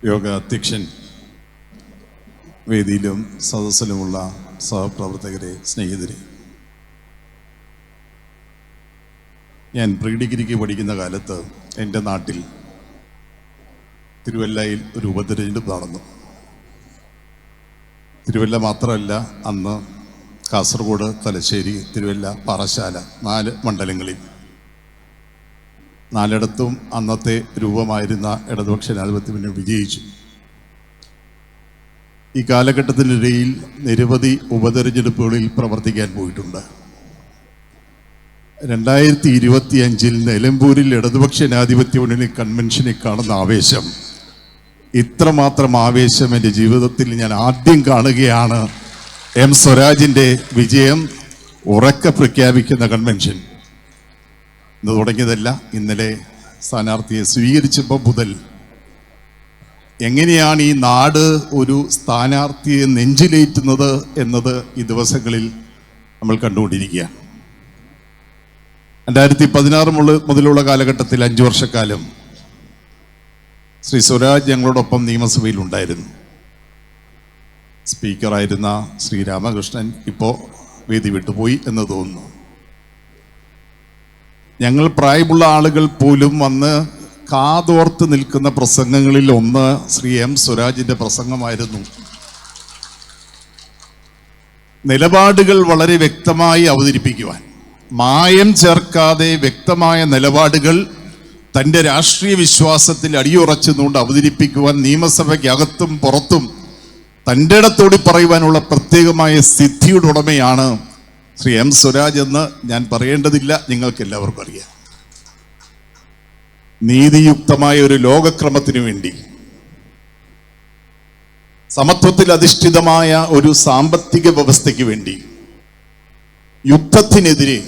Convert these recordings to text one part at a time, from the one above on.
യോഗ അധ്യക്ഷൻ, വേദിയിലും സദസ്സിലുമുള്ള സഹപ്രവർത്തകരെ, സ്നേഹിതരെ, ഞാൻ പ്രീ ഡിഗ്രിക്ക് പഠിക്കുന്ന കാലത്ത് എൻ്റെ നാട്ടിൽ തിരുവല്ലയിൽ ഒരു ഉപതെരഞ്ഞെടുപ്പ് നടന്നു. തിരുവല്ല മാത്രമല്ല, അന്ന് കാസർഗോഡ്, തലശ്ശേരി, തിരുവല്ല, പാറശാല 4 മണ്ഡലങ്ങളിൽ 4ഇടത്തും അന്നത്തെ രൂപമായിരുന്ന ഇടതുപക്ഷ ജനാധിപത്യ മുന്നണി വിജയിച്ചു. ഈ കാലഘട്ടത്തിനിടയിൽ നിരവധി ഉപതെരഞ്ഞെടുപ്പുകളിൽ പ്രവർത്തിക്കാൻ പോയിട്ടുണ്ട്. 2025 നിലമ്പൂരിൽ ഇടതുപക്ഷ ജനാധിപത്യ മുന്നണി കൺവെൻഷനിൽ കാണുന്ന ആവേശം, ഇത്രമാത്രം ആവേശം എൻ്റെ ജീവിതത്തിൽ ഞാൻ ആദ്യം കാണുകയാണ്. എം സ്വരാജിൻ്റെ വിജയം ഉറക്കെ പ്രഖ്യാപിക്കുന്ന കൺവെൻഷൻ. ഇന്ന് തുടങ്ങിയതല്ല, ഇന്നലെ സ്ഥാനാർത്ഥിയെ സ്വീകരിച്ചപ്പോൾ മുതൽ എങ്ങനെയാണ് ഈ നാട് ഒരു സ്ഥാനാർത്ഥിയെ നെഞ്ചിലേറ്റുന്നത് എന്നത് ഈ ദിവസങ്ങളിൽ നമ്മൾ കണ്ടുകൊണ്ടിരിക്കുകയാണ്. 2016 മുതലുള്ള കാലഘട്ടത്തിൽ 5 വർഷക്കാലം ശ്രീ സ്വരാജ് ഞങ്ങളോടൊപ്പം നിയമസഭയിൽ ഉണ്ടായിരുന്നു. സ്പീക്കറായിരുന്ന ശ്രീ രാമകൃഷ്ണൻ ഇപ്പോൾ വേദി വിട്ടുപോയി എന്ന് തോന്നുന്നു. ഞങ്ങൾ പ്രായമുള്ള ആളുകൾ പോലും വന്ന് കാതോർത്ത് നിൽക്കുന്ന പ്രസംഗങ്ങളിൽ ഒന്ന് ശ്രീ എം സ്വരാജിൻ്റെ പ്രസംഗമായിരുന്നു. നിലപാടുകൾ വളരെ വ്യക്തമായി അവതരിപ്പിക്കുവാൻ, മായം ചേർക്കാതെ വ്യക്തമായ നിലപാടുകൾ തൻ്റെ രാഷ്ട്രീയ വിശ്വാസത്തിൽ അടിയുറച്ചുകൊണ്ട് അവതരിപ്പിക്കുവാൻ നിയമസഭയ്ക്കകത്തും പുറത്തും തൻ്റെ ഇടത്തോടി പറയുവാനുള്ള പ്രത്യേകമായ സിദ്ധിയുടെ ഉടമയാണ് ശ്രീ എം സ്വരാജ് എന്ന് ഞാൻ പറയേണ്ടതില്ല, നിങ്ങൾക്ക് എല്ലാവർക്കും അറിയാം. നീതിയുക്തമായ ഒരു ലോകക്രമത്തിനു വേണ്ടി, സമത്വത്തിൽ അധിഷ്ഠിതമായ ഒരു സാമ്പത്തിക വ്യവസ്ഥയ്ക്ക് വേണ്ടി, യുദ്ധത്തിനെതിരെ,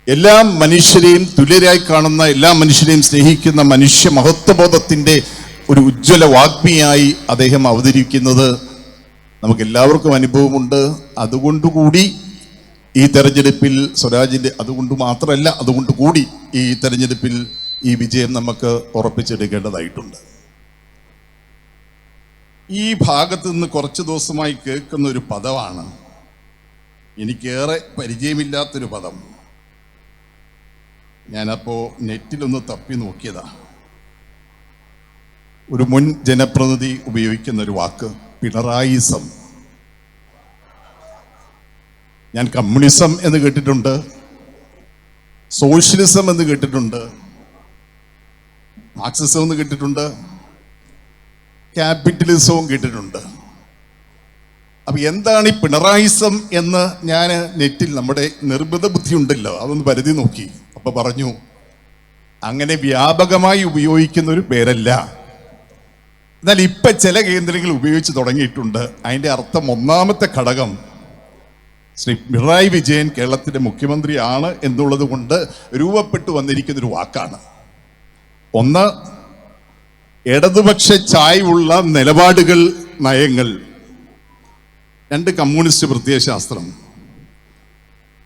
എല്ലാ മനുഷ്യരെയും തുല്യരായി കാണുന്ന, എല്ലാ മനുഷ്യരെയും സ്നേഹിക്കുന്ന മനുഷ്യ മഹത്വബോധത്തിൻ്റെ ഒരു ഉജ്ജ്വല വാഗ്മിയായി അദ്ദേഹം അവതരിക്കുന്നത് നമുക്കെല്ലാവർക്കും അനുഭവമുണ്ട്. അതുകൊണ്ടുകൂടി ഈ തെരഞ്ഞെടുപ്പിൽ സ്വരാജിൻ്റെ, അതുകൊണ്ട് മാത്രമല്ല, അതുകൊണ്ട് കൂടി ഈ തെരഞ്ഞെടുപ്പിൽ ഈ വിജയം നമുക്ക് ഉറപ്പിച്ചെടുക്കേണ്ടതായിട്ടുണ്ട്. ഈ ഭാഗത്ത് നിന്ന് കുറച്ച് ദിവസമായി കേൾക്കുന്ന ഒരു പദമാണ്, എനിക്കേറെ പരിചയമില്ലാത്തൊരു പദം. ഞാനപ്പോൾ നെറ്റിലൊന്ന് തപ്പി നോക്കിയതാ. ഒരു മുൻ ജനപ്രതിനിധി ഉപയോഗിക്കുന്ന ഒരു വാക്ക്, പിണറായിസം. ഞാൻ കമ്മ്യൂണിസം എന്ന് കേട്ടിട്ടുണ്ട്, സോഷ്യലിസം എന്ന് കേട്ടിട്ടുണ്ട്, മാർക്സിസം എന്ന് കേട്ടിട്ടുണ്ട്, ക്യാപിറ്റലിസവും കേട്ടിട്ടുണ്ട്. അപ്പൊ എന്താണ് ഈ പിണറായിസം എന്ന് ഞാൻ നെറ്റിൽ, നമ്മുടെ നിർമ്മിത ബുദ്ധി ഉണ്ടല്ലോ, അതൊന്ന് പരിധി നോക്കി. അപ്പൊ പറഞ്ഞു, അങ്ങനെ വ്യാപകമായി ഉപയോഗിക്കുന്ന ഒരു പേരല്ല, എന്നാൽ ഇപ്പൊ ചില കേന്ദ്രങ്ങൾ ഉപയോഗിച്ച് തുടങ്ങിയിട്ടുണ്ട്. അതിന്റെ അർത്ഥം, ഒന്നാമത്തെ ഘടകം, ശ്രീ പിണറായി വിജയൻ കേരളത്തിന്റെ മുഖ്യമന്ത്രിയാണ് എന്നുള്ളത് കൊണ്ട് രൂപപ്പെട്ടു വന്നിരിക്കുന്നൊരു വാക്കാണ്. ഒന്ന്, ഇടതുപക്ഷ ചായ്വുള്ള നിലപാടുകൾ, നയങ്ങൾ. 2, കമ്മ്യൂണിസ്റ്റ് പ്രത്യയശാസ്ത്രം.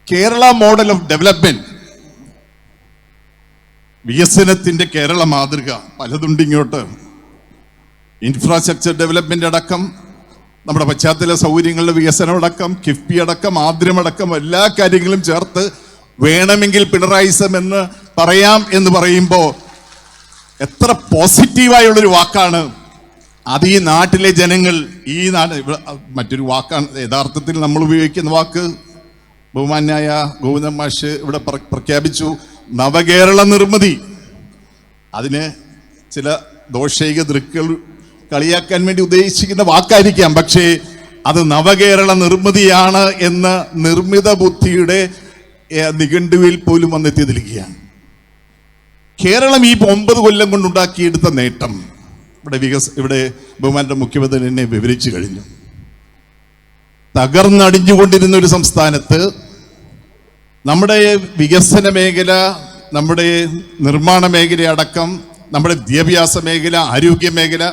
കേരള മോഡൽ ഓഫ് ഡെവലപ്മെന്റ്, വികസനത്തിന്റെ കേരള മാതൃക പലതുണ്ട് ഇങ്ങോട്ട്. ഇൻഫ്രാസ്ട്രക്ചർ ഡെവലപ്മെന്റ് അടക്കം, നമ്മുടെ പശ്ചാത്തല സൗകര്യങ്ങളുടെ വികസനം അടക്കം, കിഫ്ബി അടക്കം, ആദ്യമടക്കം എല്ലാ കാര്യങ്ങളും ചേർത്ത് വേണമെങ്കിൽ പിണറായിസം എന്ന് പറയാം എന്ന് പറയുമ്പോൾ എത്ര പോസിറ്റീവായുള്ളൊരു വാക്കാണ് അത്. ഈ നാട്ടിലെ ജനങ്ങൾ, ഈ നാട്, മറ്റൊരു വാക്കാണ് യഥാർത്ഥത്തിൽ നമ്മൾ ഉപയോഗിക്കുന്ന വാക്ക്. ബഹുമാന്യായ ഗോവിന്ദൻ മാഷ് ഇവിടെ പ്രഖ്യാപിച്ചു, നവകേരള നിർമ്മിതി. അതിന് ചില ദോഷൈക ദൃക്കുകൾ കളിയാക്കാൻ വേണ്ടി ഉദ്ദേശിക്കുന്ന വാക്കായിരിക്കാം, പക്ഷേ അത് നവകേരള നിർമ്മിതിയാണ് എന്ന് നിർമ്മിത ബുദ്ധിയുടെ നിഘണ്ടുവിൽ പോലും വന്നെത്തിയിരിക്കുകയാണ്. കേരളം ഈ 9 കൊല്ലം കൊണ്ടുണ്ടാക്കിയെടുത്ത നേട്ടം ഇവിടെ ബഹുമാന്റെ മുഖ്യമന്ത്രി എന്നെ വിവരിച്ചു കഴിഞ്ഞു. തകർന്നടിഞ്ഞുകൊണ്ടിരുന്ന ഒരു സംസ്ഥാനത്ത് നമ്മുടെ വികസന മേഖല, നമ്മുടെ നിർമ്മാണ മേഖല അടക്കം, നമ്മുടെ വിദ്യാഭ്യാസ മേഖല, ആരോഗ്യ മേഖല,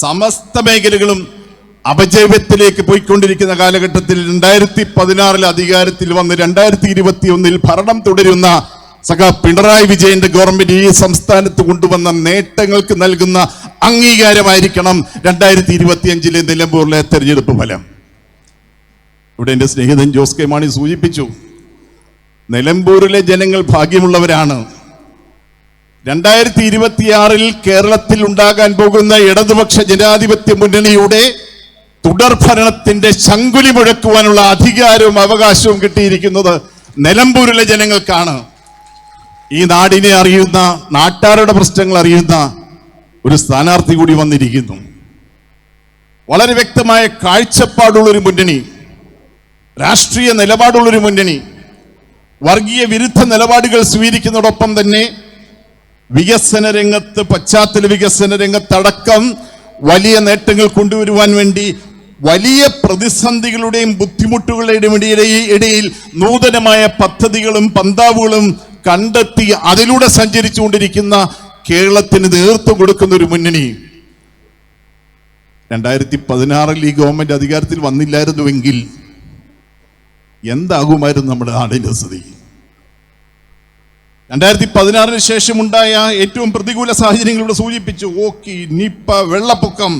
സമസ്ത മേഖലകളും അപജയത്തിലേക്ക് പോയിക്കൊണ്ടിരിക്കുന്ന കാലഘട്ടത്തിൽ 2016 അധികാരത്തിൽ വന്ന് 2021 ഭരണം തുടരുന്ന പിണറായി വിജയന്റെ ഗവൺമെന്റ് ഈ സംസ്ഥാനത്ത് കൊണ്ടുവന്ന നേട്ടങ്ങൾക്ക് നൽകുന്ന അംഗീകാരമായിരിക്കണം 2025 നിലമ്പൂരിലെ തെരഞ്ഞെടുപ്പ് ഫലം. ഇവിടെ എൻ്റെ സ്നേഹിതൻ ജോസ് കെ മാണി സൂചിപ്പിച്ചു, നിലമ്പൂരിലെ ജനങ്ങൾ ഭാഗ്യമുള്ളവരാണ്. 2026 കേരളത്തിൽ ഉണ്ടാകാൻ പോകുന്ന ഇടതുപക്ഷ ജനാധിപത്യ മുന്നണിയുടെ തുടർഭരണത്തിന്റെ ശങ്കുലി മുഴക്കുവാനുള്ള അധികാരവും അവകാശവും കിട്ടിയിരിക്കുന്നത് നിലമ്പൂരിലെ ജനങ്ങൾക്കാണ്. ഈ നാടിനെ അറിയുന്ന, നാട്ടാരുടെ പ്രശ്നങ്ങൾ അറിയുന്ന ഒരു സ്ഥാനാർത്ഥി കൂടി വന്നിരിക്കുന്നു. വളരെ വ്യക്തമായ കാഴ്ചപ്പാടുള്ളൊരു മുന്നണി, രാഷ്ട്രീയ നിലപാടുള്ളൊരു മുന്നണി, വർഗീയ വിരുദ്ധ നിലപാടുകൾ സ്വീകരിക്കുന്നതോടൊപ്പം തന്നെ വികസന രംഗത്ത്, പശ്ചാത്തല വികസന രംഗത്തടക്കം വലിയ നേട്ടങ്ങൾ കൊണ്ടുവരുവാൻ വേണ്ടി വലിയ പ്രതിസന്ധികളുടെയും ബുദ്ധിമുട്ടുകളുടെയും ഇടയിൽ നൂതനമായ പദ്ധതികളും പന്താവുകളും കണ്ടെത്തി അതിലൂടെ സഞ്ചരിച്ചുകൊണ്ടിരിക്കുന്ന കേരളത്തിന് നേതൃത്വം കൊടുക്കുന്ന ഒരു മുന്നണി. 2016 ഈ ഗവൺമെന്റ് അധികാരത്തിൽ വന്നില്ലായിരുന്നുവെങ്കിൽ എന്താകുമായിരുന്നു നമ്മുടെ നാടിന്റെ സ്ഥിതി? 2016 ശേഷമുണ്ടായ ഏറ്റവും പ്രതികൂല സാഹചര്യങ്ങളിലൂടെ സൂചിപ്പിച്ചു. ഓക്കി, നിപ്പ, വെള്ളപ്പൊക്കം.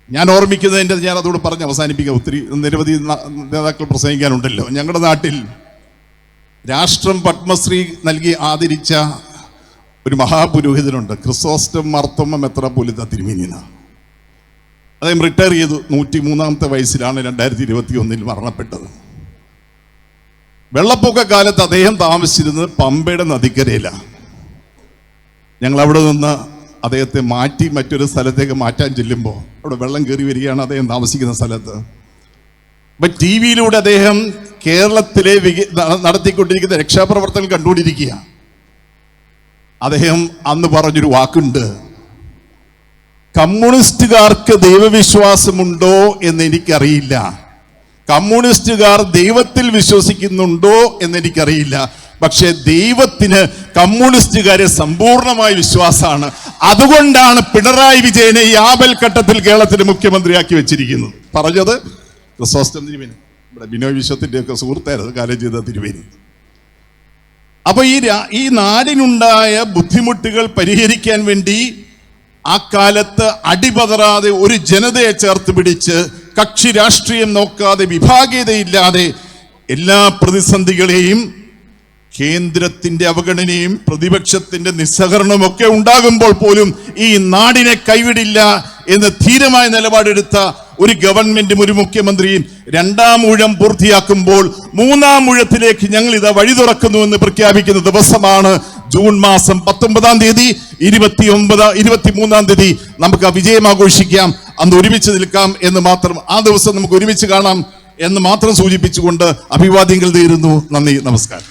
ഞാൻ ഓർമ്മിക്കുന്നതിൻ്റെ ഞാൻ അതോട് പറഞ്ഞ് അവസാനിപ്പിക്കാം. ഒത്തിരി നിരവധി നേതാക്കൾ പ്രസംഗിക്കാനുണ്ടല്ലോ. ഞങ്ങളുടെ നാട്ടിൽ രാഷ്ട്രം പത്മശ്രീ നൽകി ആദരിച്ച ഒരു മഹാപുരോഹിതനുണ്ട്, ക്രിസോസ്റ്റം മാർത്തോമ്മ മെത്രാപ്പോലീത്ത തിരുമേനിന. അദ്ദേഹം റിട്ടയർ ചെയ്തു. 103-ാമത്തെ വയസ്സിലാണ് 2021 മരണപ്പെട്ടത്. വെള്ളപ്പൊക്ക കാലത്ത് അദ്ദേഹം താമസിച്ചിരുന്നത് പമ്പയുടെ നദിക്കരയിലാണ്. ഞങ്ങൾ അവിടെ നിന്ന് അദ്ദേഹത്തെ മാറ്റി മറ്റൊരു സ്ഥലത്തേക്ക് മാറ്റാൻ ചെല്ലുമ്പോൾ അവിടെ വെള്ളം കയറി വരികയാണ് അദ്ദേഹം താമസിക്കുന്ന സ്ഥലത്ത്. അപ്പൊ ടി വിയിലൂടെ അദ്ദേഹം കേരളത്തിലെ നടത്തിക്കൊണ്ടിരിക്കുന്ന രക്ഷാപ്രവർത്തനം കണ്ടുകൊണ്ടിരിക്കുക. അദ്ദേഹം അന്ന് പറഞ്ഞൊരു വാക്കുണ്ട്, കമ്മ്യൂണിസ്റ്റുകാർക്ക് ദൈവവിശ്വാസമുണ്ടോ എന്ന് എനിക്കറിയില്ല, കമ്മ്യൂണിസ്റ്റുകാർ ദൈവത്തിൽ വിശ്വസിക്കുന്നുണ്ടോ എന്ന് എനിക്കറിയില്ല, പക്ഷെ ദൈവത്തിന് കമ്മ്യൂണിസ്റ്റുകാരെ സമ്പൂർണമായ വിശ്വാസമാണ്. അതുകൊണ്ടാണ് പിണറായി വിജയനെ ഈ ആപൽഘട്ടത്തിൽ കേരളത്തിന് മുഖ്യമന്ത്രിയാക്കി വെച്ചിരിക്കുന്നത്. പറഞ്ഞത് ക്രിസോസ്റ്റം തിരുമേനി, ഇവിടെ ബിനോയ് വിശ്വത്തിന്റെ ഒക്കെ സുഹൃത്തായിരുന്നു കാലം ചെയ്ത തിരുമേനി. അപ്പൊ ഈ നാടിനുണ്ടായ ബുദ്ധിമുട്ടുകൾ പരിഹരിക്കാൻ വേണ്ടി ആ കാലത്ത് അടിപതറാതെ ഒരു ജനതയെ ചേർത്ത് പിടിച്ച് കക്ഷി രാഷ്ട്രീയം നോക്കാതെ വിഭാഗീയതയില്ലാതെ എല്ലാ പ്രതിസന്ധികളെയും, കേന്ദ്രത്തിന്റെ അവഗണനയും പ്രതിപക്ഷത്തിന്റെ നിസ്സഹകരണവും ഒക്കെ ഉണ്ടാകുമ്പോൾ പോലും ഈ നാടിനെ കൈവിടില്ല എന്ന് ധീരമായ നിലപാടെടുത്ത ഒരു ഗവൺമെന്റും ഒരു മുഖ്യമന്ത്രിയും 2ാം ഊഴം പൂർത്തിയാക്കുമ്പോൾ 3ാം ഊഴത്തിലേക്ക് ഞങ്ങൾ ഇതാ വഴി തുറക്കുന്നുവെന്ന് പ്രഖ്യാപിക്കുന്ന ദിവസമാണ് ജൂൺ മാസം 19-ാം തീയതി. 23-ാം തീയതി നമുക്ക് ആ വിജയം ആഘോഷിക്കാം, അന്ന് ഒരുമിച്ച് നിൽക്കാം എന്ന് മാത്രം, ആ ദിവസം നമുക്ക് ഒരുമിച്ച് കാണാം എന്ന് മാത്രം സൂചിപ്പിച്ചുകൊണ്ട് അഭിവാദ്യങ്ങൾ നേരുന്നു. നന്ദി, നമസ്കാരം.